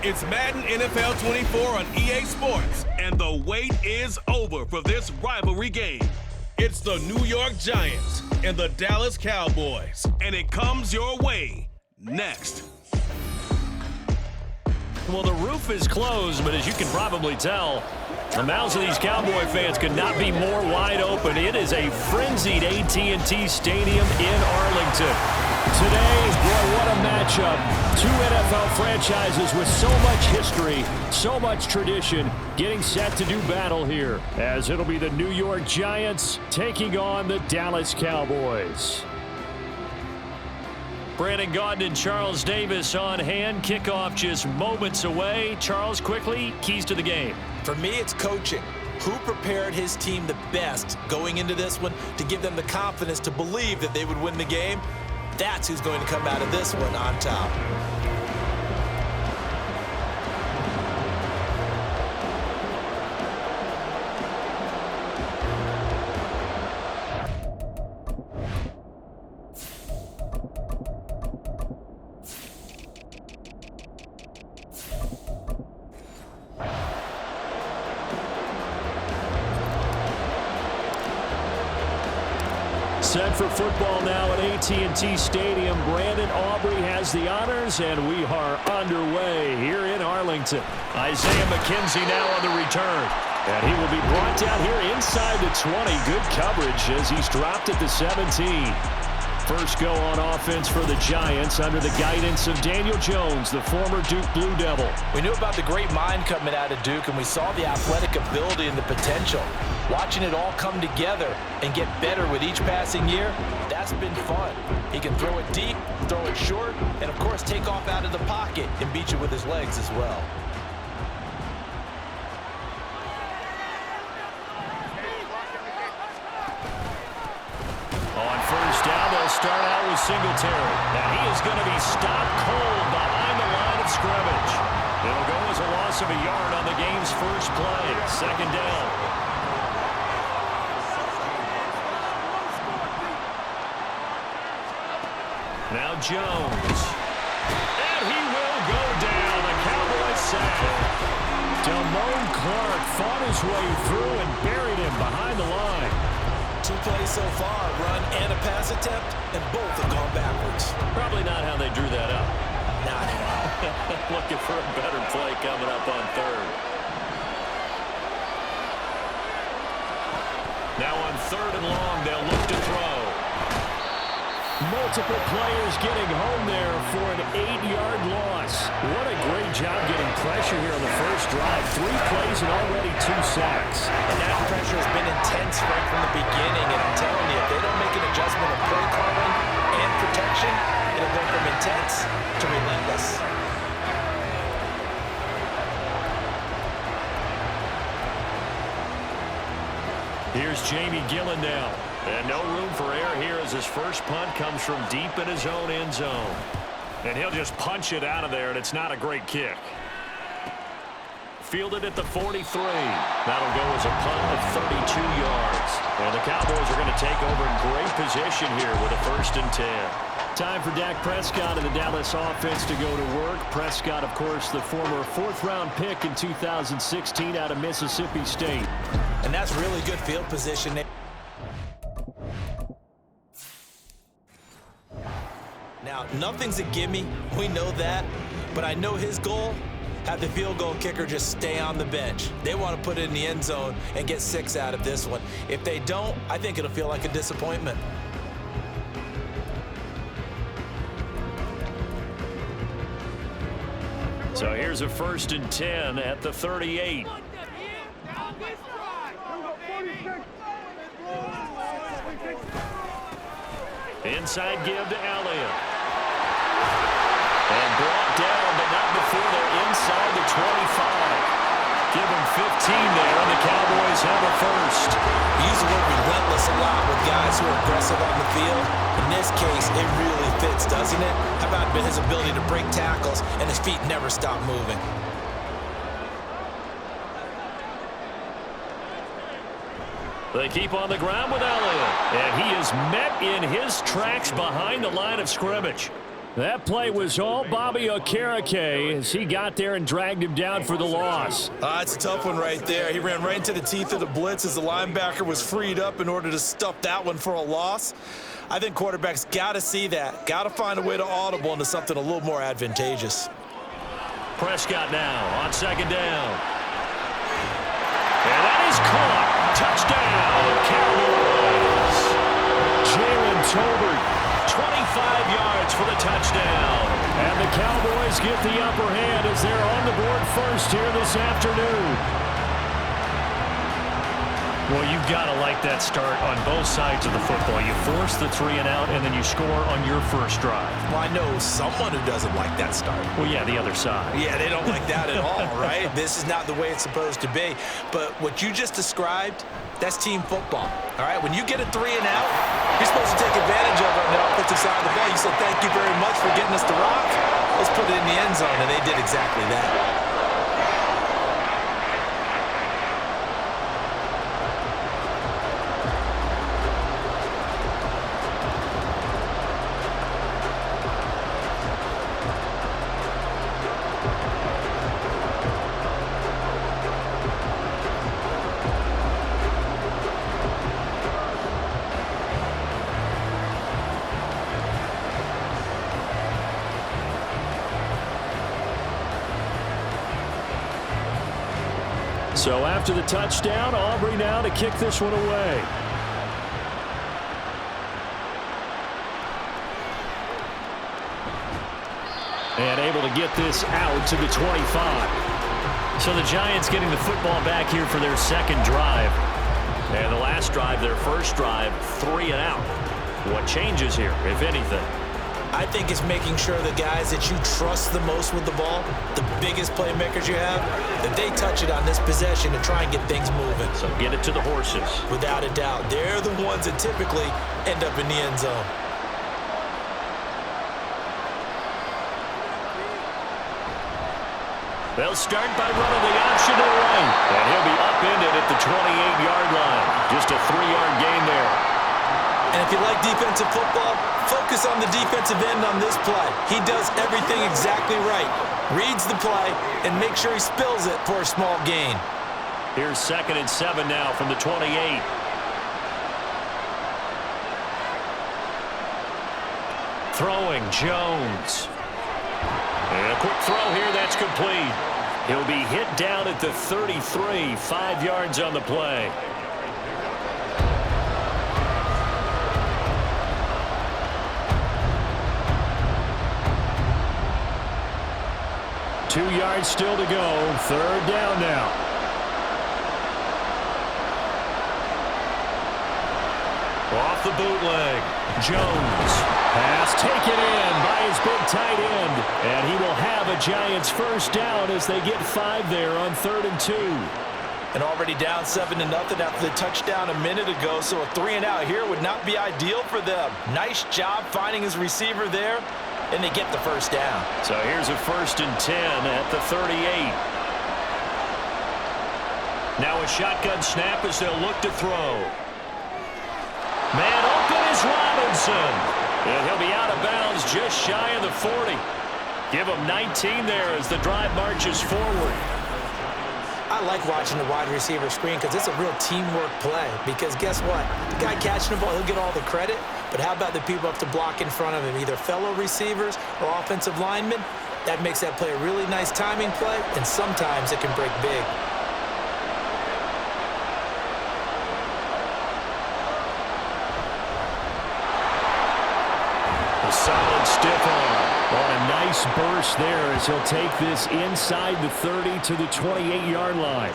It's Madden NFL 24 on EA Sports, and the wait is over for this rivalry game. It's the New York Giants and the Dallas Cowboys, and it comes your way next. Well, the roof is closed, but as you can probably tell, the mouths of these Cowboy fans could not be more wide open. It is a frenzied AT&T Stadium in Arlington. Today, boy, what a matchup. Two NFL franchises with so much history, so much tradition, getting set to do battle here, as it'll be the New York Giants taking on the Dallas Cowboys. Brandon Gaudin and Charles Davis on hand. Kickoff just moments away. Charles, quickly, keys to the game. For me, it's coaching. Who prepared his team the best going into this one to give them the confidence to believe that they would win the game? That's who's going to come out of this one on top. Set for football now at AT&T Stadium. Brandon Aubrey has the honors, and we are underway here in Arlington. Isaiah McKenzie now on the return. And he will be brought down here inside the 20. Good coverage as he's dropped at the 17. First go on offense for the Giants under the guidance of Daniel Jones, the former Duke Blue Devil. We knew about the great mind coming out of Duke, and we saw the athletic ability and the potential. Watching it all come together and get better with each passing year, that's been fun. He can throw it deep, throw it short, and of course take off out of the pocket and beat you with his legs as well. On first down, they'll start out with Singletary. Now he is going to be stopped cold behind the line of scrimmage. It'll go as a loss of a yard on the game's first play. Second down. Now Jones. And he will go down. A Cowboys sack. Damone Clark fought his way through and buried him behind the line. 2 plays so far, run and a pass attempt, and both have gone backwards. Probably not how they drew that up. Not how. Looking for a better play coming up on third. Now on third and long, they'll look to throw. Multiple players getting home there for an 8-yard loss. What a great job getting pressure here on the first drive. 3 plays and already 2 sacks. And that pressure has been intense right from the beginning. And I'm telling you, if they don't make an adjustment of play calling and protection, it'll go from intense to relentless. Here's Jamie Gillen now. And no room for error here as his first punt comes from deep in his own end zone. And he'll just punch it out of there, and it's not a great kick. Fielded at the 43. That'll go as a punt of 32 yards. And the Cowboys are going to take over in great position here with a 1st and 10. Time for Dak Prescott and the Dallas offense to go to work. Prescott, of course, the former 4th-round pick in 2016 out of Mississippi State. And that's really good field position. Now, nothing's a gimme. We know that. But I know his goal, have the field goal kicker just stay on the bench. They want to put it in the end zone and get 6 out of this one. If they don't, I think it'll feel like a disappointment. So here's a 1st and 10 at the 38. Inside give to Elliott. And brought down, but not before they're inside the 25. Give them 15 there, and the Cowboys have a 1st. We use the word relentless a lot with guys who are aggressive on the field. In this case, it really fits, doesn't it? How about his ability to break tackles and his feet never stop moving? They keep on the ground with Elliott. And he is met in his tracks behind the line of scrimmage. That play was all Bobby Okereke as he got there and dragged him down for the loss. It's a tough one right there. He ran right into the teeth of the blitz as the linebacker was freed up in order to stuff that one for a loss. I think quarterbacks got to see that. Got to find a way to audible into something a little more advantageous. Prescott now on second down. And that is caught. Touchdown, Cowboys. Jalen Tolbert, 25 yards for the touchdown. And the Cowboys get the upper hand as they're on the board first here this afternoon. Well, you've got to like that start on both sides of the football. You force the 3 and out, and then you score on your first drive. Well, I know someone who doesn't like that start. Well, yeah, the other side. Yeah, they don't like that at all, right? This is not the way it's supposed to be. But what you just described, that's team football, all right? When you get a 3 and out, you're supposed to take advantage of it on the offensive side of the ball. You said, thank you very much for getting us the rock. Let's put it in the end zone, and they did exactly that. So after the touchdown, Aubrey now to kick this one away. And able to get this out to the 25. So the Giants getting the football back here for their second drive. And the last drive, their first drive, 3 and out. What changes here, if anything? I think it's making sure the guys that you trust the most with the ball, the biggest playmakers you have, that they touch it on this possession to try and get things moving. So get it to the horses. Without a doubt. They're the ones that typically end up in the end zone. They'll start by running the option to the right. And he'll be upended at the 28-yard line. Just a 3-yard gain there. And if you like defensive football, focus on the defensive end on this play. He does everything exactly right. Reads the play and makes sure he spills it for a small gain. Here's 2nd and 7 now from the 28. Throwing Jones. And a quick throw here, that's complete. He'll be hit down at the 33, 5 yards on the play. Two yards still to go. 3rd down now. Off the bootleg. Jones. Pass taken in by his big tight end. And he will have a Giants first down as they get 5 there on 3rd and 2. And already down 7-0 after the touchdown a minute ago. So a 3 and out here would not be ideal for them. Nice job finding his receiver there. And they get the first down. So here's a 1st and 10 at the 38. Now a shotgun snap as they'll look to throw. Man open is Robinson. And he'll be out of bounds just shy of the 40. Give him 19 there as the drive marches forward. I like watching the wide receiver screen because it's a real teamwork play. Because guess what? The guy catching the ball, he'll get all the credit. But how about the people up to block in front of him, either fellow receivers or offensive linemen? That makes that play a really nice timing play, and sometimes it can break big. A solid stiff arm on a nice burst there as he'll take this inside the 30 to the 28-yard line.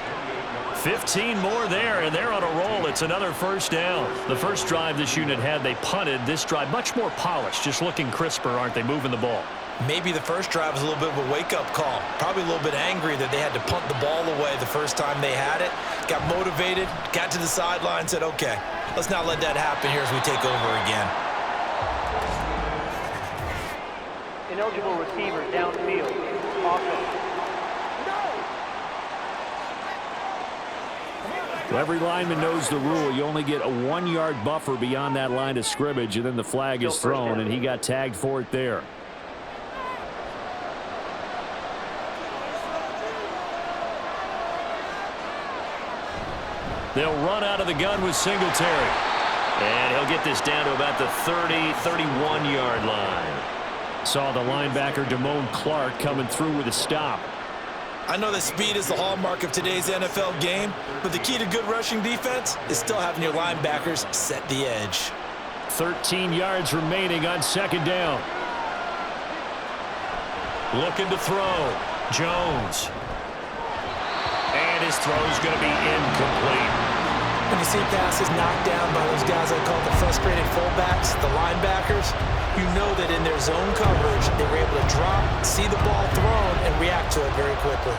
15 more there, and they're on a roll. It's another first down. The first drive this unit had, they punted. This drive, much more polished, just looking crisper, aren't they, moving the ball? Maybe the first drive was a little bit of a wake-up call. Probably a little bit angry that they had to punt the ball away the first time they had it. Got motivated, got to the sideline, said, okay, let's not let that happen here as we take over again. Ineligible receiver downfield. Offense. Well, every lineman knows the rule. You only get a 1-yard buffer beyond that line of scrimmage, and then the flag is thrown, and he got tagged for it there. They'll run out of the gun with Singletary. And he'll get this down to about the 30, 31-yard line. Saw the linebacker, Damone Clark, coming through with a stop. I know that speed is the hallmark of today's NFL game, but the key to good rushing defense is still having your linebackers set the edge. 13 yards remaining on second down. Looking to throw. Jones. And his throw's going to be incomplete. When you see passes knocked down by those guys I call the frustrated fullbacks, the linebackers, you know that in their zone coverage, they were able to drop, see the ball thrown, and react to it very quickly.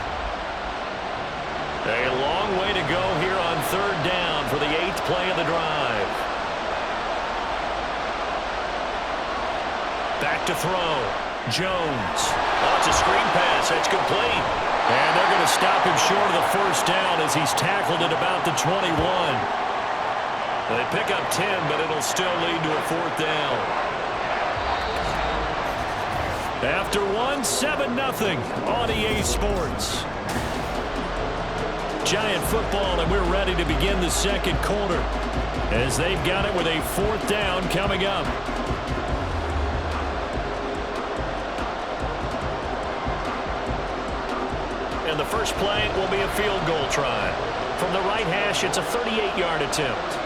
A long way to go here on third down for the 8th play of the drive. Back to throw. Jones. Oh, it's a screen pass. That's complete. And they're going to stop him short of the first down as he's tackled at about the 21. They pick up 10, but it'll still lead to a 4th down. After one, 7-0 on EA Sports. Giant football, and we're ready to begin the second quarter as they've got it with a 4th down coming up. And the first play will be a field goal try. From the right hash, it's a 38-yard attempt.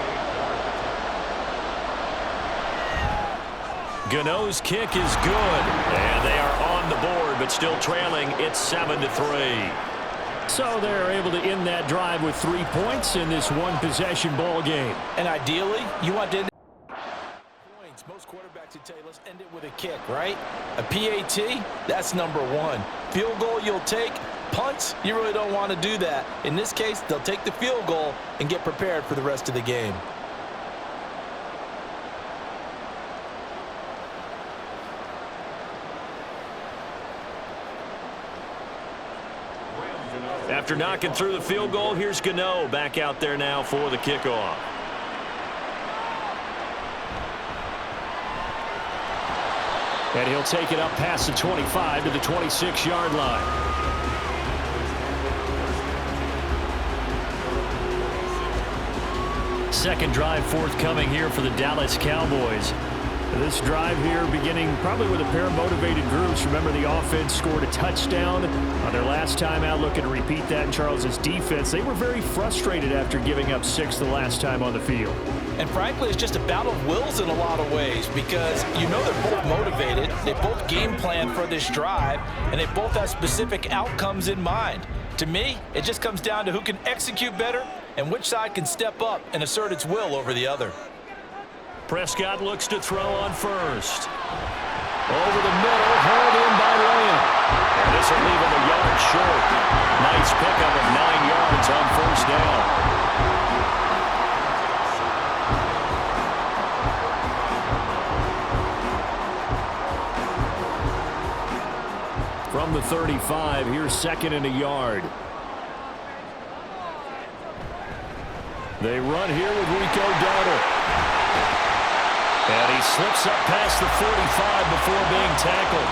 Gano's kick is good, and they are on the board, but still trailing. It's 7-3. So they're able to end that drive with 3 points in this one-possession ball game. And ideally, you want to end points. Most quarterbacks would tell you, let's end it with a kick, right? A PAT, that's number 1. Field goal you'll take. Punts, you really don't want to do that. In this case, they'll take the field goal and get prepared for the rest of the game. After knocking through the field goal, here's Gano back out there now for the kickoff. And he'll take it up past the 25 to the 26-yard line. Second drive forthcoming here for the Dallas Cowboys. This drive here beginning probably with a pair of motivated groups. Remember, the offense scored a touchdown on their last time out, looking to repeat that in Charles's defense. They were very frustrated after giving up 6 the last time on the field. And frankly, it's just a battle of wills in a lot of ways because you know they're both motivated. They both game plan for this drive, and they both have specific outcomes in mind. To me, it just comes down to who can execute better and which side can step up and assert its will over the other. Prescott looks to throw on first. Over the middle, hauled in by Lamb. And this will leave him a yard short. Nice pickup of 9 yards on first down. From the 35, here's 2nd and a yard. They run here with Rico Dowdle. And he slips up past the 45 before being tackled.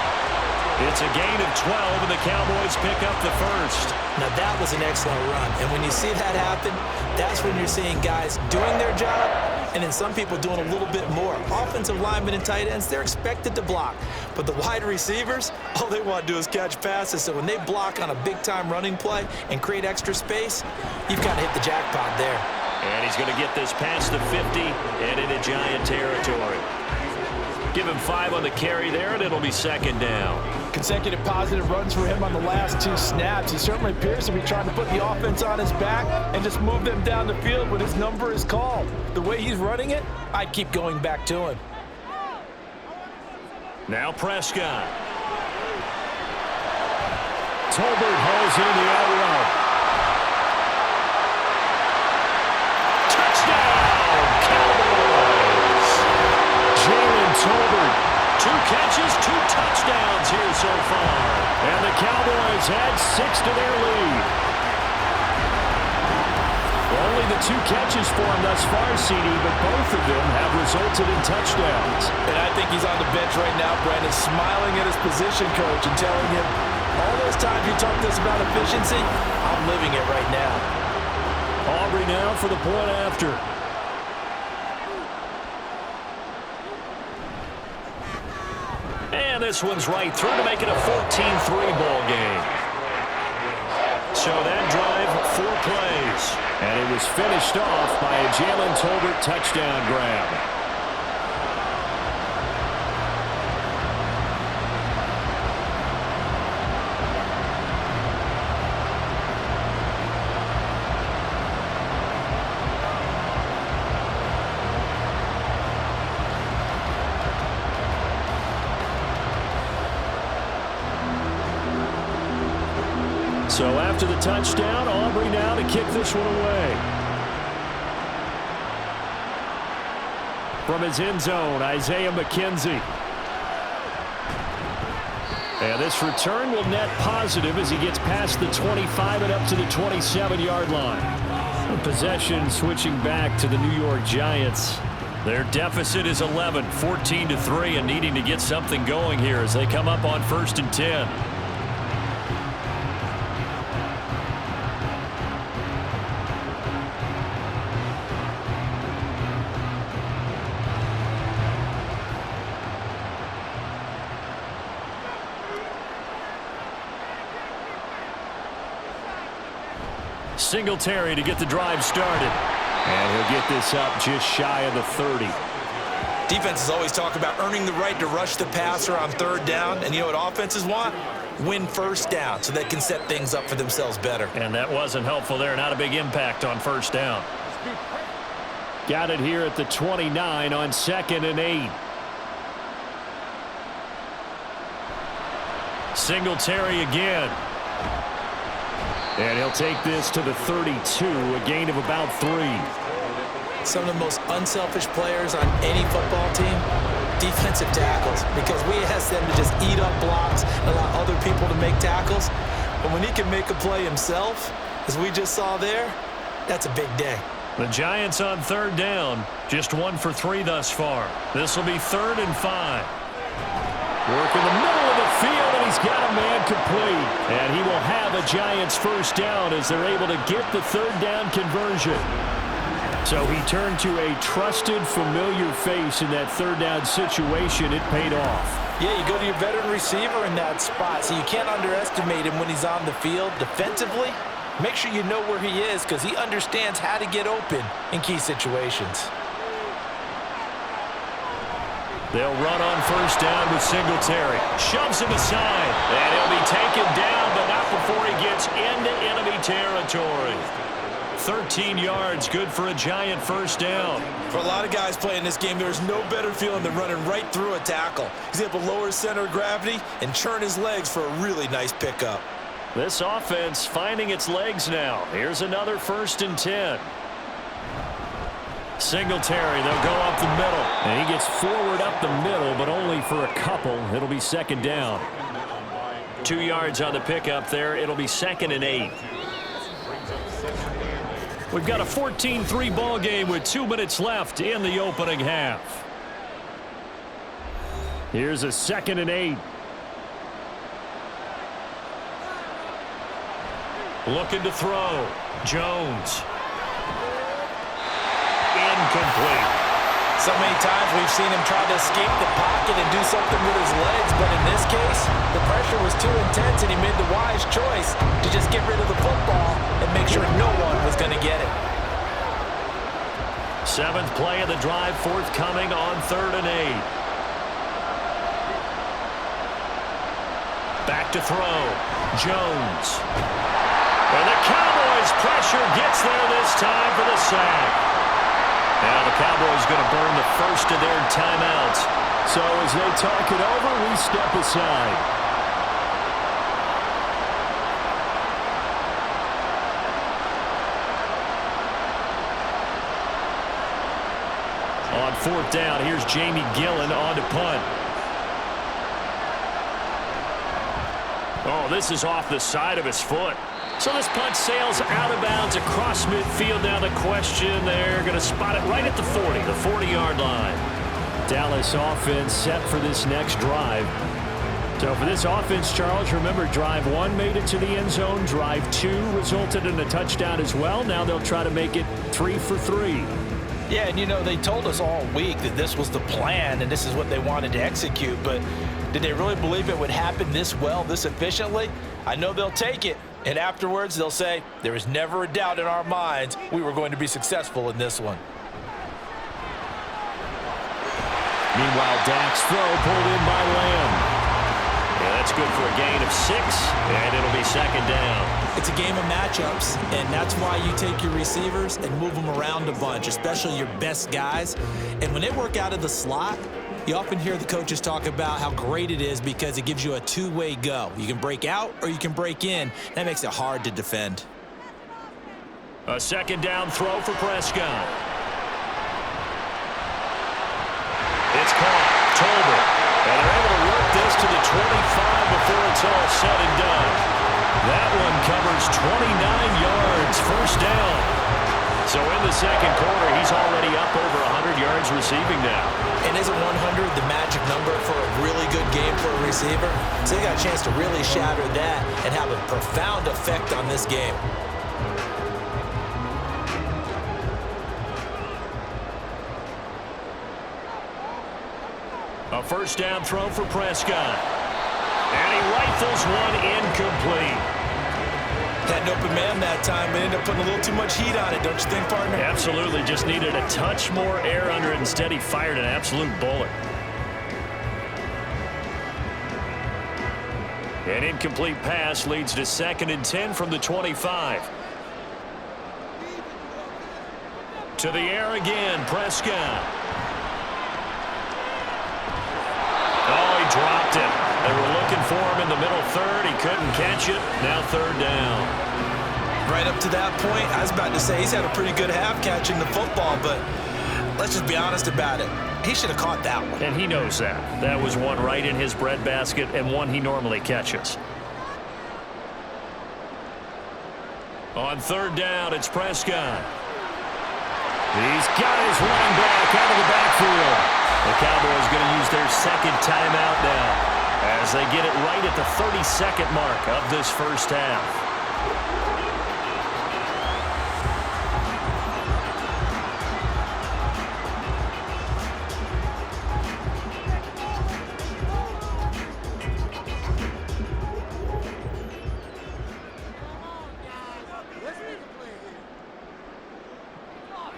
It's a gain of 12, and the Cowboys pick up the first. Now, that was an excellent run. And when you see that happen, that's when you're seeing guys doing their job and then some people doing a little bit more. Offensive linemen and tight ends, they're expected to block. But the wide receivers, all they want to do is catch passes. So when they block on a big-time running play and create extra space, you've got to hit the jackpot there. And he's going to get this past the 50 and into Giant territory. Give him 5 on the carry there, and it'll be 2nd down. Consecutive positive runs for him on the last 2 snaps. He certainly appears to be trying to put the offense on his back and just move them down the field when his number is called. The way he's running it, I'd keep going back to him. Now Prescott. Tolbert hauls in the out route. Tolbert, 2 catches, 2 touchdowns here so far. And the Cowboys add 6 to their lead. Only the 2 catches for him thus far, CD, but both of them have resulted in touchdowns. And I think he's on the bench right now, Brandon, smiling at his position coach and telling him, all those times you talked to us about efficiency, I'm living it right now. Aubrey now for the point after. And this one's right through to make it a 14-3 ball game. So that drive, 4 plays. And it was finished off by a Jalen Tolbert touchdown grab. So after the touchdown, Aubrey now to kick this one away. From his end zone, Isaiah McKenzie. And this return will net positive as he gets past the 25 and up to the 27-yard line. Possession switching back to the New York Giants. Their deficit is 11, 14-3, and needing to get something going here as they come up on 1st and 10. Singletary to get the drive started. And he'll get this up just shy of the 30. Defenses always talk about earning the right to rush the passer on 3rd down. And you know what offenses want? Win 1st down so they can set things up for themselves better. And that wasn't helpful there. Not a big impact on 1st down. Got it here at the 29 on 2nd and 8. Singletary again. And he'll take this to the 32, a gain of about 3. Some of the most unselfish players on any football team, defensive tackles, because we ask them to just eat up blocks and allow other people to make tackles. But when he can make a play himself, as we just saw there, that's a big day. The Giants on 3rd down, just 1 for 3 thus far. This will be 3rd and 5. Work in the middle of the field, and he's got a man complete. And he will have a Giants 1st down as they're able to get the 3rd down conversion. So he turned to a trusted, familiar face in that 3rd down situation. It paid off. Yeah, you go to your veteran receiver in that spot, so you can't underestimate him when he's on the field defensively. Make sure you know where he is because he understands how to get open in key situations. They'll run on 1st down with Singletary. Shoves him aside. And he'll be taken down, but not before he gets into enemy territory. 13 yards, good for a Giant 1st down. For a lot of guys playing this game, there's no better feeling than running right through a tackle. He's able to lower his center of gravity and churn his legs for a really nice pickup. This offense finding its legs now. Here's another 1st and 10. Singletary, they'll go up the middle. And he gets forward up the middle, but only for a couple. It'll be 2nd down. 2 yards on the pickup there. It'll be 2nd and 8. We've got a 14-3 ball game with 2 minutes left in the opening half. Here's a 2nd and 8. Looking to throw. Jones. Incomplete. So many times we've seen him try to escape the pocket and do something with his legs, but in this case, the pressure was too intense and he made the wise choice to just get rid of the football and make sure no one was going to get it. 7th play of the drive forthcoming on 3rd and 8. Back to throw. Jones. And the Cowboys pressure gets there this time for the sack. Now the Cowboys going to burn the first of their timeouts. So as they talk it over, we step aside. On 4th down, here's Jamie Gillen on to punt. Oh, this is off the side of his foot. So this punt sails out of bounds across midfield. Now the question, they're going to spot it right at the 40, the 40-yard line. Dallas offense set for this next drive. So for this offense, Charles, remember, drive 1 made it to the end zone. Drive 2 resulted in a touchdown as well. Now they'll try to make it 3 for 3. Yeah, and you know, they told us all week that this was the plan and this is what they wanted to execute, but did they really believe it would happen this well, this efficiently? I know they'll take it, and afterwards they'll say, there was never a doubt in our minds we were going to be successful in this one. Meanwhile, Dak's throw pulled in by Lamb. Yeah, that's good for a gain of 6, and it'll be second down. It's a game of matchups, and that's why you take your receivers and move them around a bunch, especially your best guys. And when they work out of the slot, you often hear the coaches talk about how great it is because it gives you a two-way go. You can break out or you can break in. That makes it hard to defend. A second down throw for Prescott. It's caught. Tolbert. And they're able to work this to the 25 before it's all said and done. That one covers 29 yards. First down. So in the second quarter, he's already up over 100 yards receiving now. And isn't 100 the magic number for a really good game for a receiver? So they got a chance to really shatter that and have a profound effect on this game. A first down throw for Prescott. And he rifles one incomplete. Had an open man that time, but ended up putting a little too much heat on it, don't you think, partner? Absolutely. Just needed a touch more air under it. Instead, he fired an absolute bullet. An incomplete pass leads to 2nd and 10 from the 25. To the air again, Prescott. Oh, he dropped it. They were looking for him in the middle third. He couldn't catch it. Now third down. Right up to that point, I was about to say he's had a pretty good half catching the football, but let's just be honest about it. He should have caught that one. And he knows that. That was one right in his breadbasket and one he normally catches. On third down, it's Prescott. He's got his running back out of the backfield. The Cowboys going to use their second timeout now as they get it right at the 30-second mark of this first half.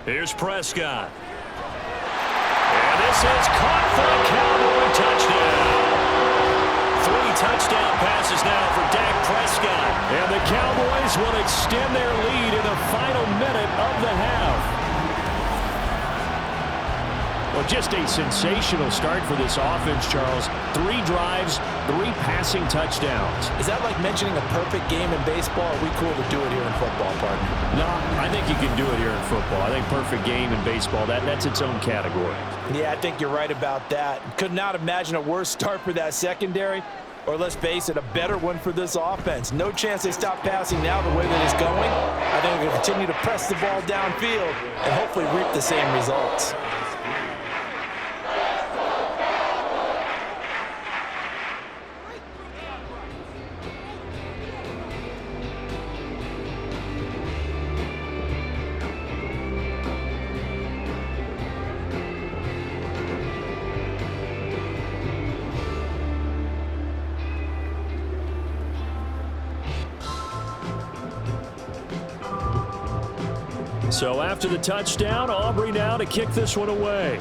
Here's Prescott. And this is caught for a Cowboy touchdown. 3 touchdown passes now for Dak Prescott. And the Cowboys will extend their lead in the final minute of the half. Well, just a sensational start for this offense, Charles. 3 drives, 3 passing touchdowns. Is that like mentioning a perfect game in baseball? Or are we cool to do it here in football, partner? No, I think you can do it here in football. I think perfect game in baseball, that's its own category. Yeah, I think you're right about that. Could not imagine a worse start for that secondary, or let's face it, a better one for this offense. No chance they stop passing now the way that it's going. I think they're going to continue to press the ball downfield and hopefully reap the same results. So after the touchdown, Aubrey now to kick this one away.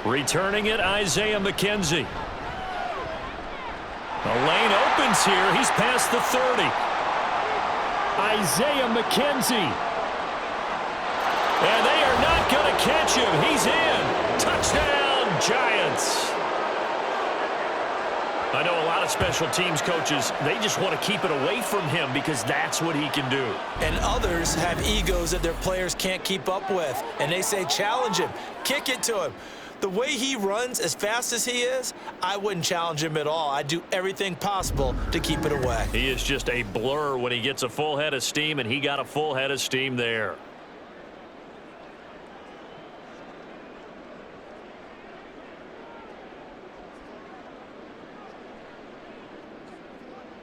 Returning it, Isaiah McKenzie. The lane opens here. He's past the 30. Isaiah McKenzie. And they are not going to catch him. He's in. Touchdown, Giants. I know a lot of special teams coaches, they just want to keep it away from him because that's what he can do. And others have egos that their players can't keep up with. And they say, challenge him, kick it to him. The way he runs as fast as he is, I wouldn't challenge him at all. I'd do everything possible to keep it away. He is just a blur when he gets a full head of steam, and he got a full head of steam there.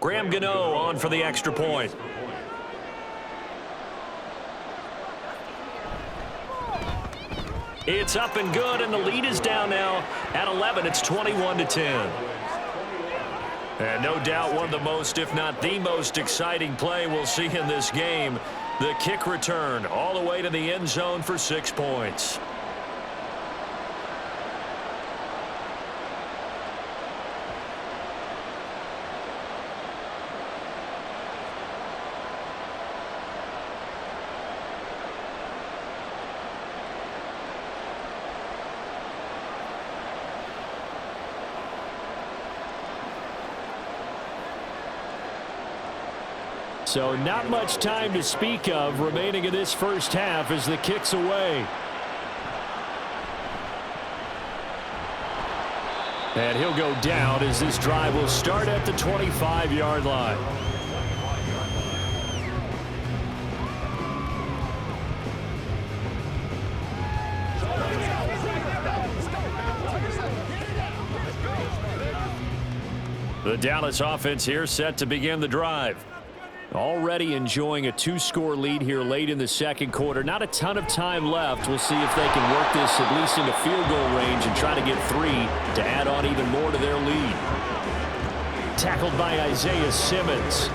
Graham Gano on for the extra point. It's up and good, and the lead is down now at 11. It's 21-10. And no doubt one of the most, if not the most exciting play we'll see in this game. The kick return all the way to the end zone for 6 points. So not much time to speak of remaining in this first half as the kick's away. And he'll go down as this drive will start at the 25-yard line. The Dallas offense here set to begin the drive. Already enjoying a 2-score lead here late in the second quarter. Not a ton of time left. We'll see if they can work this at least into field goal range and try to get 3 to add on even more to their lead. Tackled by Isaiah Simmons.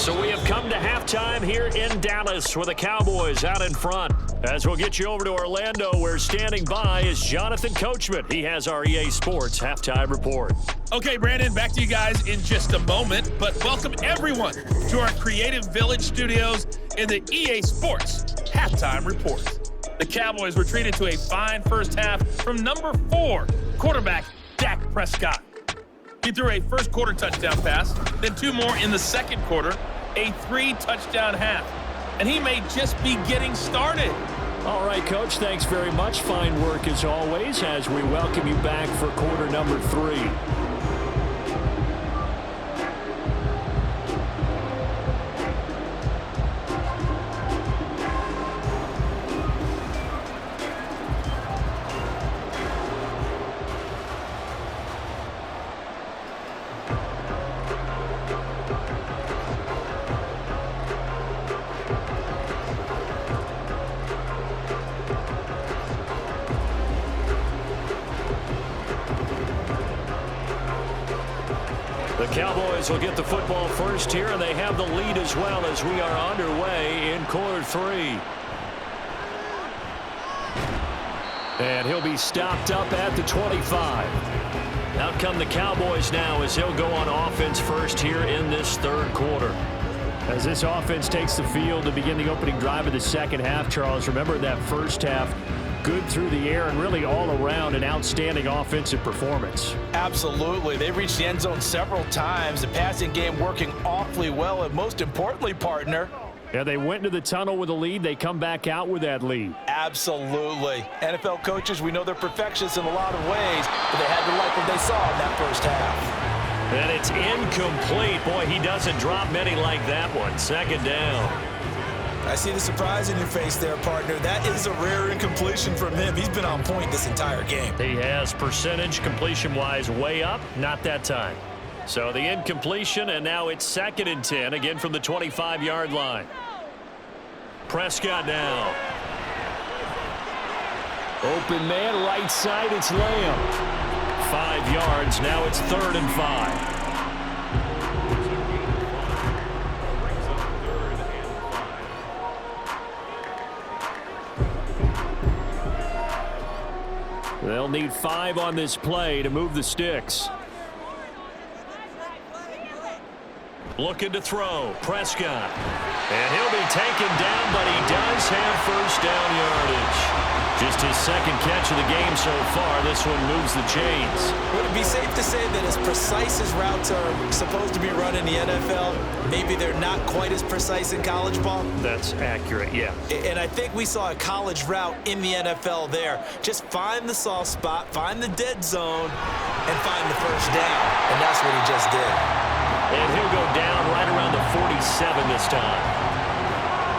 So we have come to halftime here in Dallas with the Cowboys out in front. As we'll get you over to Orlando, where standing by is Jonathan Coachman. He has our EA Sports halftime report. Okay, Brandon, back to you guys in just a moment, but welcome everyone to our Creative Village studios in the EA Sports halftime report. The Cowboys were treated to a fine first half from number 4 quarterback Dak Prescott. He threw a first quarter touchdown pass, then 2 more in the second quarter, a 3-touchdown half. And he may just be getting started. All right, Coach, thanks very much. Fine work as always as we welcome you back for quarter number 3. The Cowboys will get the football first here, and they have the lead as well as we are underway in quarter 3. And he'll be stopped up at the 25. Out come the Cowboys now as he'll go on offense first here in this third quarter. As this offense takes the field to begin the opening drive of the second half, Charles, remember that first half, good through the air and really all around an outstanding offensive performance. Absolutely. They reached the end zone several times. The passing game working awfully well, and most importantly, partner, yeah, they went into the tunnel with a lead. They come back out with that lead. Absolutely. NFL coaches, we know they're perfectionists in a lot of ways, but they had to like what they saw in that first half. And it's incomplete. Boy, he doesn't drop many like that one. Second down. I see the surprise in your face there, partner. That is a rare incompletion from him. He's been on point this entire game. He has percentage completion-wise way up. Not that time. So the incompletion, and now it's 2nd and 10, again from the 25-yard line. Prescott now. Open man, right side, it's Lamb. 5 yards, now it's 3rd and 5. They'll need 5 on this play to move the sticks. Looking to throw, Prescott. And he'll be taken down, but he does have first down yardage. Just his second catch of the game so far. This one moves the chains. Would it be safe to say that as precise as routes are supposed to be run in the NFL, maybe they're not quite as precise in college ball? That's accurate, yeah. And I think we saw a college route in the NFL there. Just find the soft spot, find the dead zone, and find the first down. And that's what he just did. And he'll go down right around the 47 this time.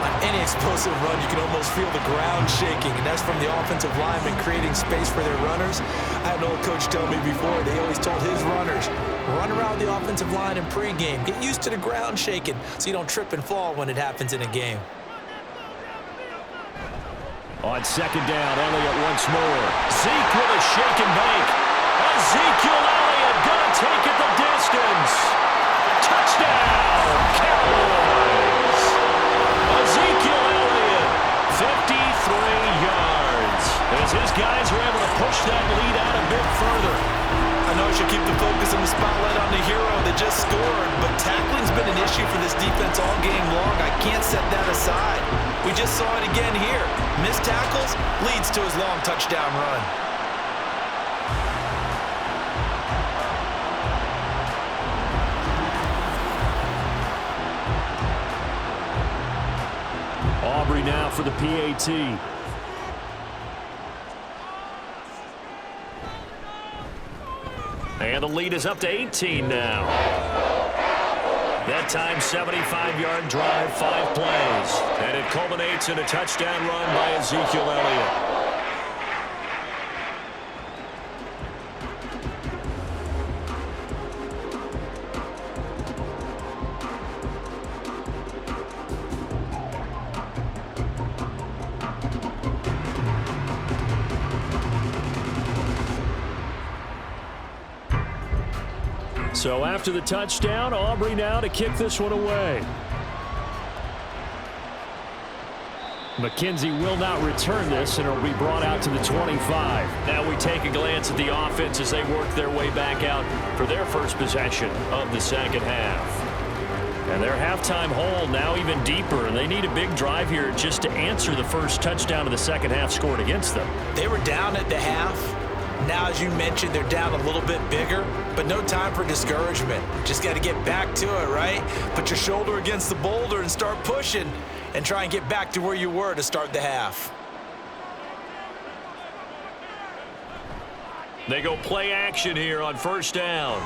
On any explosive run, you can almost feel the ground shaking, and that's from the offensive linemen creating space for their runners. I had an old coach tell me before, they always told his runners, run around the offensive line in pregame. Get used to the ground shaking so you don't trip and fall when it happens in a game. On second down, Elliott once more. Zeke with a shake and bake. Ezekiel Elliott gonna take it the distance. Touchdown, Cowboys! Ezekiel Elliott, 53 yards. As his guys are able to push that lead out a bit further. I know I should keep the focus and the spotlight on the hero that just scored, but tackling's been an issue for this defense all game long. I can't set that aside. We just saw it again here. Missed tackles leads to his long touchdown run. Aubrey now for the PAT. And the lead is up to 18 now. That time, 75-yard drive, 5 plays. And it culminates in a touchdown run by Ezekiel Elliott. So after the touchdown, Aubrey now to kick this one away. McKenzie will not return this, and it'll be brought out to the 25. Now we take a glance at the offense as they work their way back out for their first possession of the second half. And their halftime hole now even deeper, and they need a big drive here just to answer the first touchdown of the second half scored against them. They were down at the half. Now, as you mentioned, they're down a little bit bigger, but no time for discouragement. Just got to get back to it, right? Put your shoulder against the boulder and start pushing and try and get back to where you were to start the half. They go play action here on first down.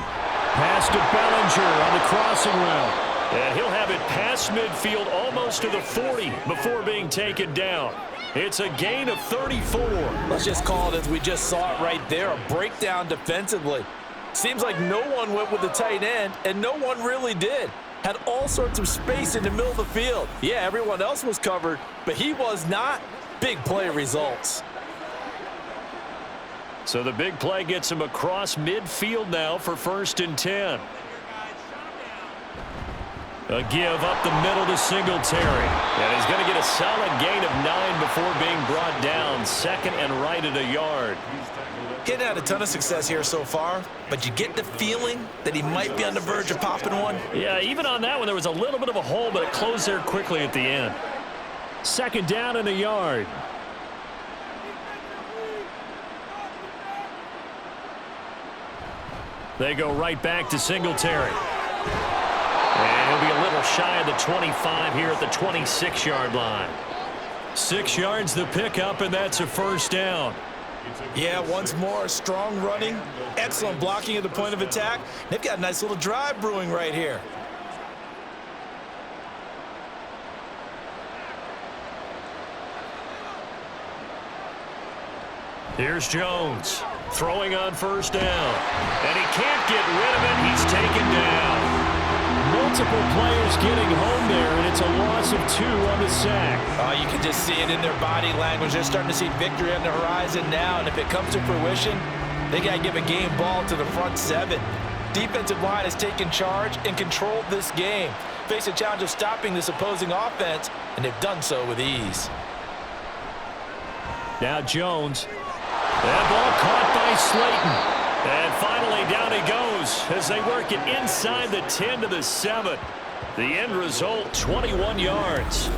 Pass to Bellinger on the crossing route. And he'll have it past midfield almost to the 40 before being taken down. It's a gain of 34. Let's just call it as we just saw it right there, a breakdown defensively. Seems like no one went with the tight end, and no one really did. Had all sorts of space in the middle of the field. Yeah, everyone else was covered, but he was not. Big play results. So the big play gets him across midfield now for 1st and 10. A give up the middle to Singletary. And he's going to get a solid gain of 9 before being brought down. Second and right at a yard. Getting had a ton of success here so far, but you get the feeling that he might be on the verge of popping one. Yeah, even on that one, there was a little bit of a hole, but it closed there quickly at the end. Second down and a yard. They go right back to Singletary. And he'll be a little shy of the 25 here at the 26-yard line. 6 yards the pickup, and that's a first down. Yeah, once more, strong running, excellent blocking at the point of attack. They've got a nice little drive brewing right here. Here's Jones throwing on first down. And he can't get rid of it. He's taken down. Multiple players getting home there, and it's a loss of 2 on the sack. You can just see it in their body language. They're starting to see victory on the horizon now, and if it comes to fruition, they got to give a game ball to the front 7. Defensive line has taken charge and controlled this game. Face a challenge of stopping this opposing offense, and they've done so with ease. Now Jones. That ball caught by Slayton. And finally, down he goes as they work it inside the 10 to the 7. The end result, 21 yards.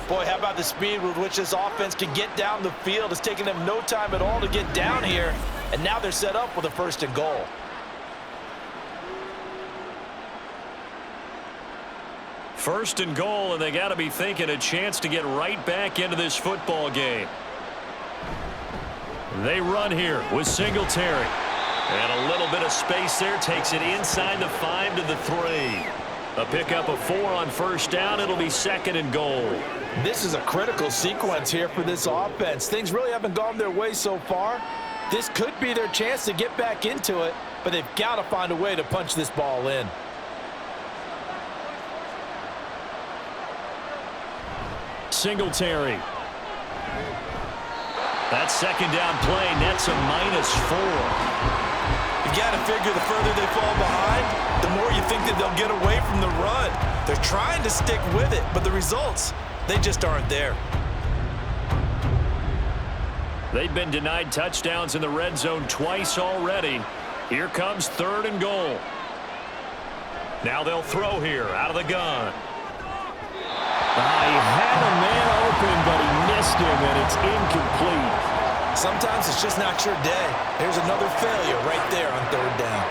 Boy, how about the speed with which this offense can get down the field? It's taking them no time at all to get down here, and now they're set up with a 1st and goal. First and goal, and they got to be thinking a chance to get right back into this football game. They run here with Singletary. And a little bit of space there, takes it inside the 5 to the 3. A pickup of 4 on 1st down. It'll be 2nd and goal. This is a critical sequence here for this offense. Things really haven't gone their way so far. This could be their chance to get back into it, but they've got to find a way to punch this ball in. Singletary. That 2nd down play nets a -4. You got to figure the further they fall behind, the more you think that they'll get away from the run. They're trying to stick with it, but the results, they just aren't there. They've been denied touchdowns in the red zone twice already. Here comes 3rd and goal. Now they'll throw here out of the gun. He had a man open, but he missed him, and it's incomplete. Sometimes it's just not your day. There's another failure right there on 3rd down.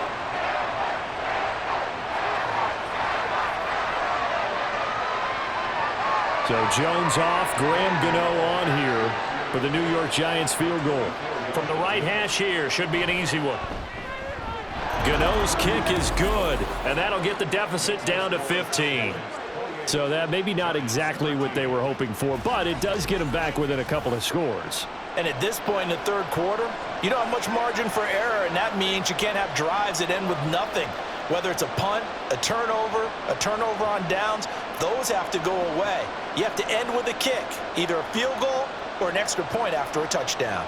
So Jones off, Graham Gano on here for the New York Giants field goal. From the right hash here, should be an easy one. Gano's kick is good, and that'll get the deficit down to 15. So that maybe not exactly what they were hoping for, but it does get them back within a couple of scores. And at this point in the 3rd quarter, you don't have much margin for error, and that means you can't have drives that end with nothing. Whether it's a punt, a turnover on downs, those have to go away. You have to end with a kick, either a field goal or an extra point after a touchdown.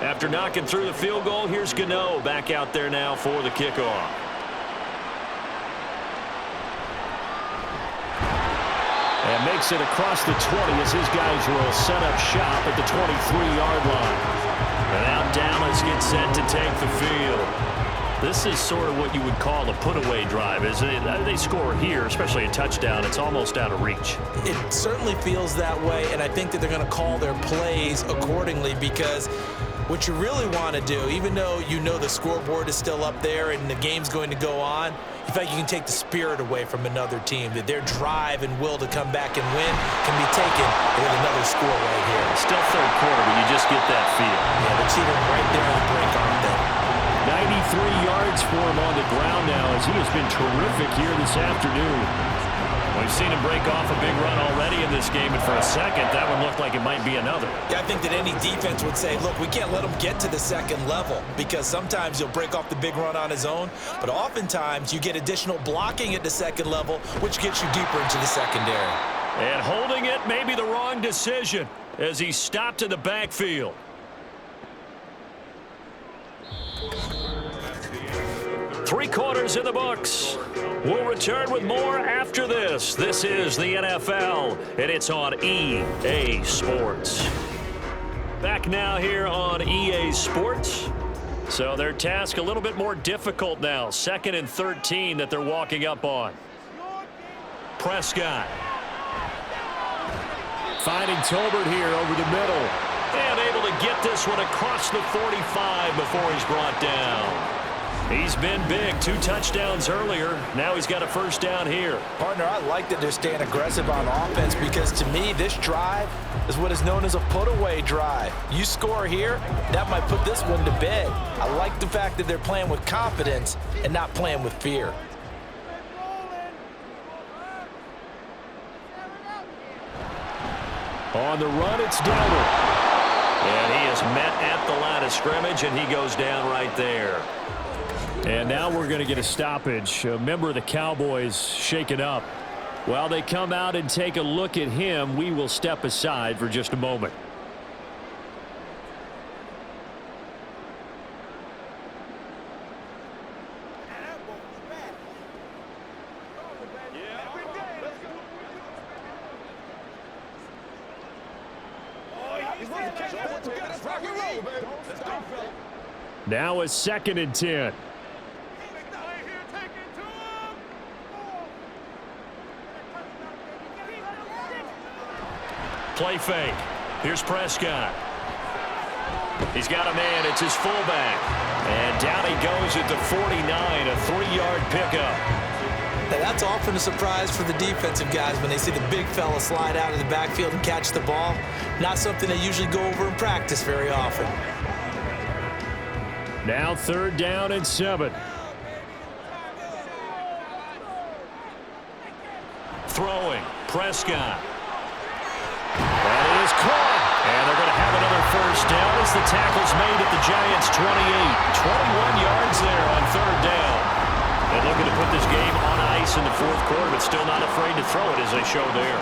After knocking through the field goal, here's Gano back out there now for the kickoff. And makes it across the 20 as his guys will set up shop at the 23-yard line. And now Dallas gets set to take the field. This is sort of what you would call a put-away drive, isn't it? They score here, especially a touchdown. It's almost out of reach. It certainly feels that way, and I think that they're going to call their plays accordingly, because what you really want to do, even though you know the scoreboard is still up there and the game's going to go on, you feel like you can take the spirit away from another team, that their drive and will to come back and win can be taken with another score right here. Still 3rd quarter, but you just get that feel. Yeah, they're cheating right there on the break, aren't they? 93 yards for him on the ground now, as he has been terrific here this afternoon. We've seen him break off a big run already in this game, and for a second, that one looked like it might be another. Yeah, I think that any defense would say, look, we can't let him get to the 2nd level, because sometimes he'll break off the big run on his own, but oftentimes you get additional blocking at the 2nd level, which gets you deeper into the secondary. And holding it may be the wrong decision as he stopped in the backfield. Three quarters in the books. We'll return with more after this. This is the NFL, and it's on EA Sports. Back now here on EA Sports. So their task a little bit more difficult now. 2nd and 13 that they're walking up on. Prescott. Finding Tolbert here over the middle. And able to get this one across the 45 before he's brought down. He's been big. 2 touchdowns earlier. Now he's got a 1st down here. Partner, I like that they're staying aggressive on offense, because to me, this drive is what is known as a put-away drive. You score here, that might put this one to bed. I like the fact that they're playing with confidence and not playing with fear. On the run, it's Dowdle. And he is met at the line of scrimmage, and he goes down right there. And now we're going to get a stoppage. A member of the Cowboys shaken up. While they come out and take a look at him, we will step aside for just a moment. Now a 2nd and 10. Play fake. Here's Prescott. He's got a man. It's his fullback. And down he goes at the 49, a 3-yard pickup. Now that's often a surprise for the defensive guys when they see the big fella slide out of the backfield and catch the ball. Not something they usually go over in practice very often. Now 3rd down and 7. Throwing. Prescott. That is caught. And they're going to have another 1st down as the tackle's made at the Giants' 28. 21 yards there on 3rd down. And looking to put this game on ice in the 4th quarter, but still not afraid to throw it as they show there.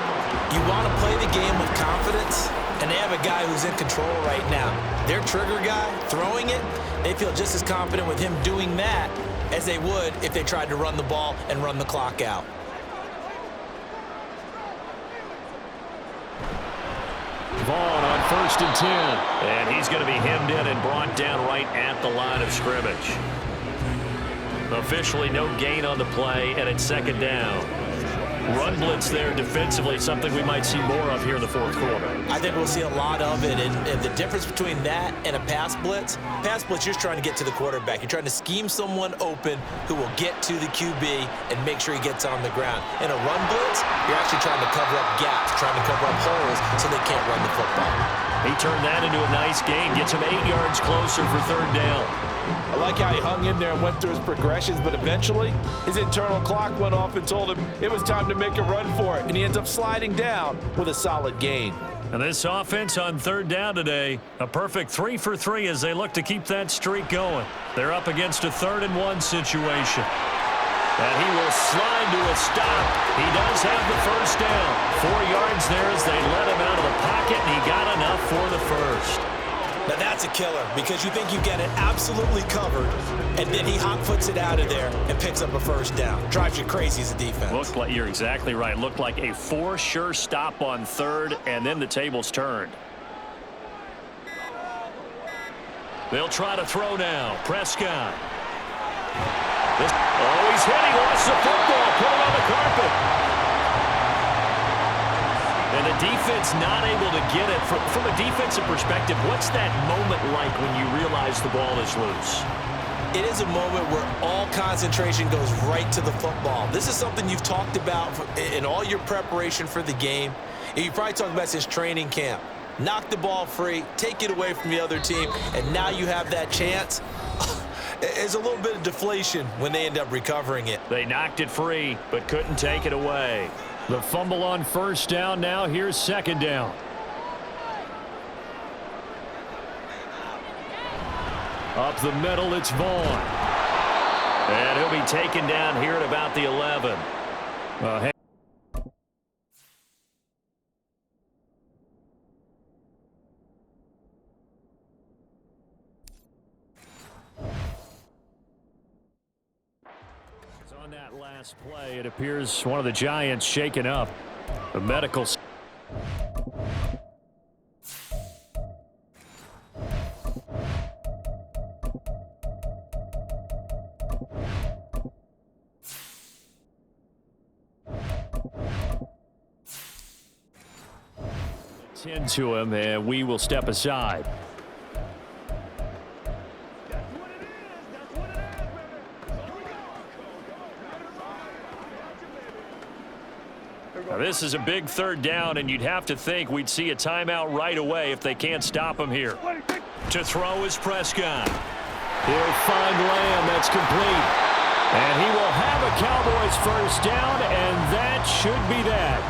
You want to play the game with confidence, and they have a guy who's in control right now. Their trigger guy, throwing it, they feel just as confident with him doing that as they would if they tried to run the ball and run the clock out. Vaughn on 1st and 10. And he's going to be hemmed in and brought down right at the line of scrimmage. Officially no gain on the play, and it's 2nd down. Run blitz there defensively, something we might see more of here in the 4th quarter. I think we'll see a lot of it, and the difference between that and a pass blitz, you're just trying to get to the quarterback. You're trying to scheme someone open who will get to the QB and make sure he gets on the ground. In a run blitz, you're actually trying to cover up gaps, trying to cover up holes so they can't run the football. He turned that into a nice gain, gets him 8 yards closer for 3rd down. I like how he hung in there and went through his progressions, but eventually his internal clock went off and told him it was time to make a run for it, and he ends up sliding down with a solid gain. And this offense on 3rd down today, a perfect 3 for 3 as they look to keep that streak going. They're up against a 3rd and 1 situation. And he will slide to a stop. He does have the 1st down. 4 yards there as they let him out of the pocket, and he got enough for the 1st. Now that's a killer because you think you've got it absolutely covered, and then he hot foots it out of there and picks up a 1st down. Drives you crazy as a defense. Looked like, you're exactly right. Looked like a for sure stop on 3rd, and then the tables turned. They'll try to throw now. Prescott. He's hit. He lost the football. Put it on the carpet. And the defense not able to get it. From a defensive perspective, what's that moment like when you realize the ball is loose? It is a moment where all concentration goes right to the football. This is something you've talked about in all your preparation for the game. And you probably talked about this training camp. Knock the ball free, take it away from the other team, and now you have that chance. There's a little bit of deflation when they end up recovering it. They knocked it free, but couldn't take it away. The fumble on 1st down. Now here's 2nd down. Up the middle, it's Vaughn. And he'll be taken down here at about the 11. On that last play, it appears one of the Giants shaken up. The medical. Tend to him, and we will step aside. Now, this is a big 3rd down, and you'd have to think we'd see a timeout right away if they can't stop him here. To throw is Prescott. He'll find Lamb. That's complete. And he will have a Cowboys 1st down, and that should be that.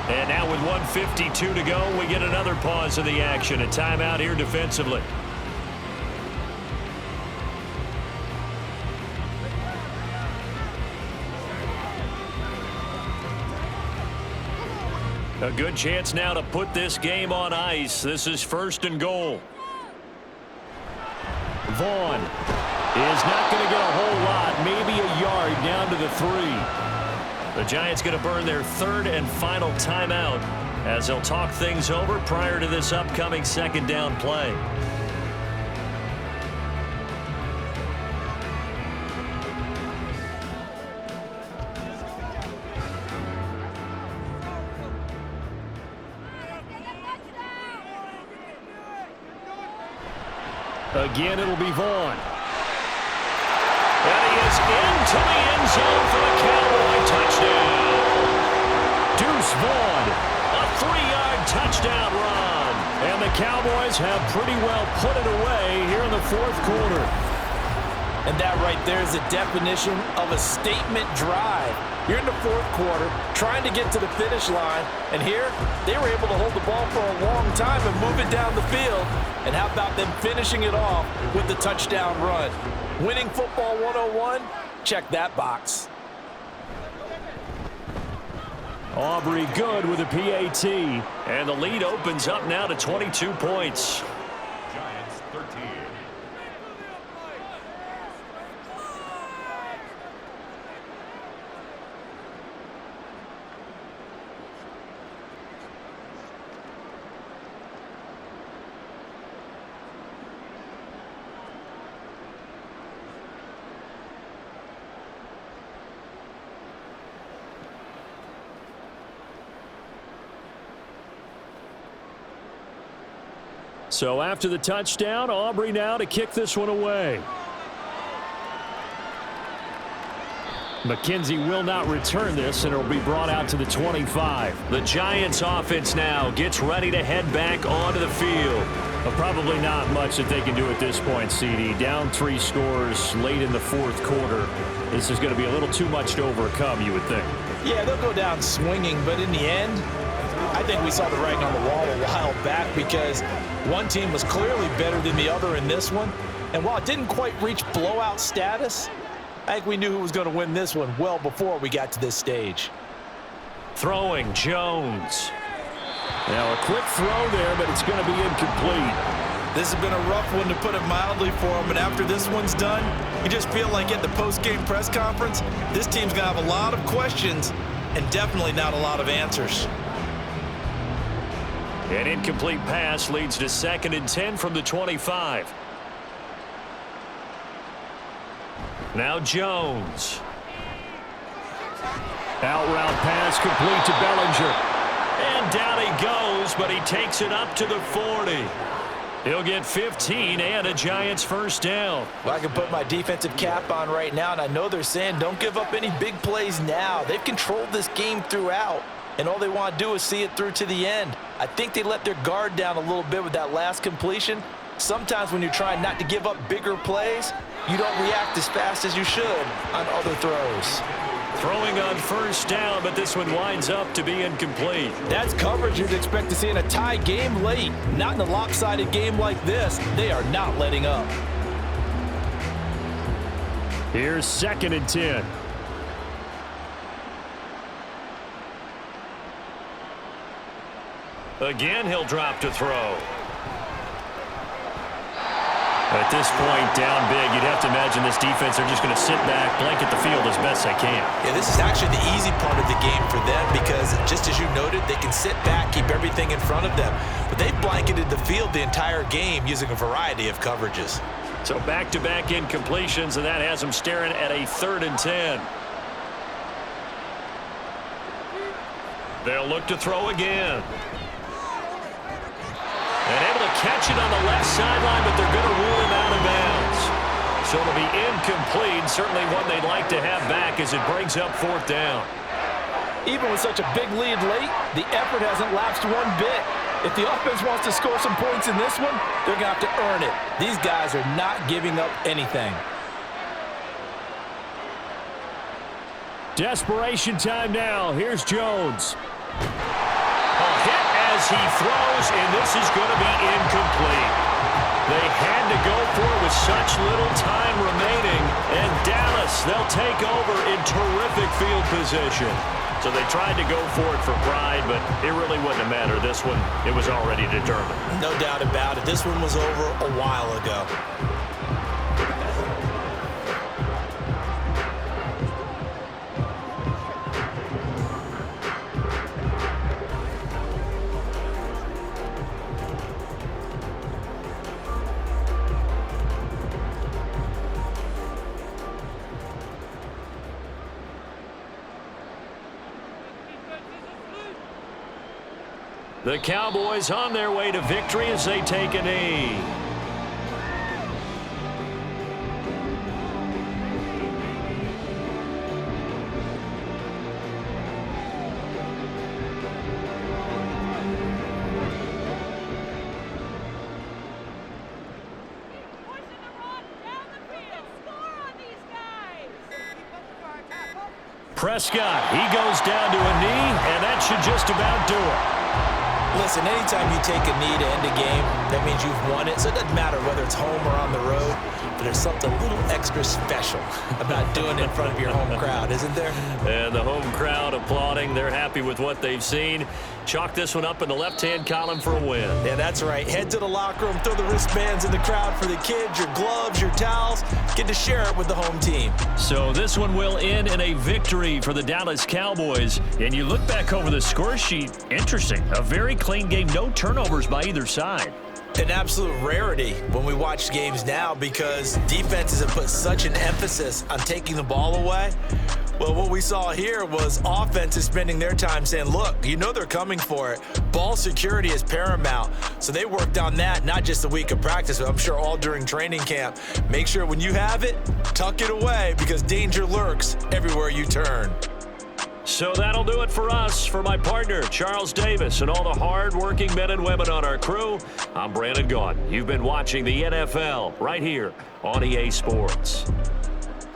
And now with 1:52 to go, we get another pause of the action. A timeout here defensively. A good chance now to put this game on ice. This is 1st and goal. Vaughn is not going to get a whole lot, maybe a yard down to the 3. The Giants going to burn their 3rd and final timeout as they'll talk things over prior to this upcoming 2nd down play. Again, it'll be Vaughn. And he is into the end zone for the Cowboy touchdown. Deuce Vaughn, a 3-yard touchdown run. And the Cowboys have pretty well put it away here in the fourth quarter. And that right there is the definition of a statement drive. You're in the fourth quarter, trying to get to the finish line, and here, they were able to hold the ball for a long time and move it down the field. And how about them finishing it off with the touchdown run? Winning football 101? Check that box. Aubrey good with a PAT. And the lead opens up now to 22 points. Giants 13. So after the touchdown, Aubrey now to kick this one away. McKenzie will not return this, and it will be brought out to the 25. The Giants offense now gets ready to head back onto the field. But probably not much that they can do at this point, CD. Down 3 scores late in the fourth quarter. This is going to be a little too much to overcome, you would think. Yeah, they'll go down swinging, but in the end, I think we saw the writing on the wall a while back because one team was clearly better than the other in this one. And while it didn't quite reach blowout status, I think we knew who was going to win this one well before we got to this stage. Throwing Jones. Now a quick throw there, but it's going to be incomplete. This has been a rough one, to put it mildly, for him. And after this one's done, you just feel like at the post-game press conference, this team's going to have a lot of questions and definitely not a lot of answers. An incomplete pass leads to 2nd and 10 from the 25. Now Jones. Out route pass complete to Bellinger. And down he goes, but he takes it up to the 40. He'll get 15 and a Giants first down. Well, I can put my defensive cap on right now, and I know they're saying don't give up any big plays now. They've controlled this game throughout, and all they want to do is see it through to the end. I think they let their guard down a little bit with that last completion. Sometimes when you're trying not to give up bigger plays, you don't react as fast as you should on other throws. Throwing on first down, but this one winds up to be incomplete. That's coverage you'd expect to see in a tie game late. Not in a lopsided game like this. They are not letting up. Here's 2nd and 10. Again, he'll drop to throw. At this point, down big, you'd have to imagine this defense, they're just going to sit back, blanket the field as best they can. Yeah, this is actually the easy part of the game for them because, just as you noted, they can sit back, keep everything in front of them. But they've blanketed the field the entire game using a variety of coverages. So back-to-back incompletions, and that has them staring at a 3rd and 10. They'll look to throw again. And able to catch it on the left sideline, but they're going to rule him out of bounds. So it'll be incomplete, certainly one they'd like to have back as it brings up 4th down. Even with such a big lead late, the effort hasn't lapsed one bit. If the offense wants to score some points in this one, they're going to have to earn it. These guys are not giving up anything. Desperation time now. Here's Jones. A hit as he throws, and this is going to be incomplete. They had to go for it with such little time remaining, and Dallas, they'll take over in terrific field position. So they tried to go for it for pride, but it really wouldn't have mattered. This one, it was already determined. No doubt about it. This one was over a while ago. The Cowboys on their way to victory as they take a knee. Prescott, he goes down to a knee, and that should just about do it. Listen, anytime you take a knee to end a game, that means you've won it. So it doesn't matter whether it's home or on the road, but there's something a little extra special about doing it in front of your home crowd, isn't there? And the home crowd applauding. They're happy with what they've seen. Chalk this one up in the left-hand column for a win. Yeah, that's right. Head to the locker room, throw the wristbands in the crowd for the kids, your gloves, your towels. Get to share it with the home team. So this one will end in a victory for the Dallas Cowboys. And you look back over the score sheet, interesting. A very clean game, no turnovers by either side. An absolute rarity when we watch games now because defenses have put such an emphasis on taking the ball away. Well, what we saw here was offenses spending their time saying, look, you know they're coming for it. Ball security is paramount. So they worked on that, not just a week of practice, but I'm sure all during training camp. Make sure when you have it, tuck it away because danger lurks everywhere you turn. So that'll do it for us. For my partner, Charles Davis, and all the hard-working men and women on our crew, I'm Brandon Gaudin. You've been watching the NFL right here on EA Sports.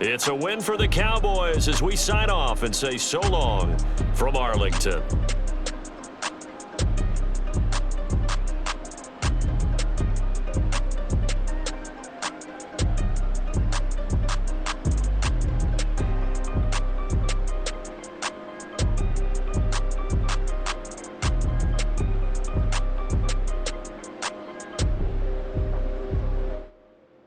It's a win for the Cowboys as we sign off and say so long from Arlington.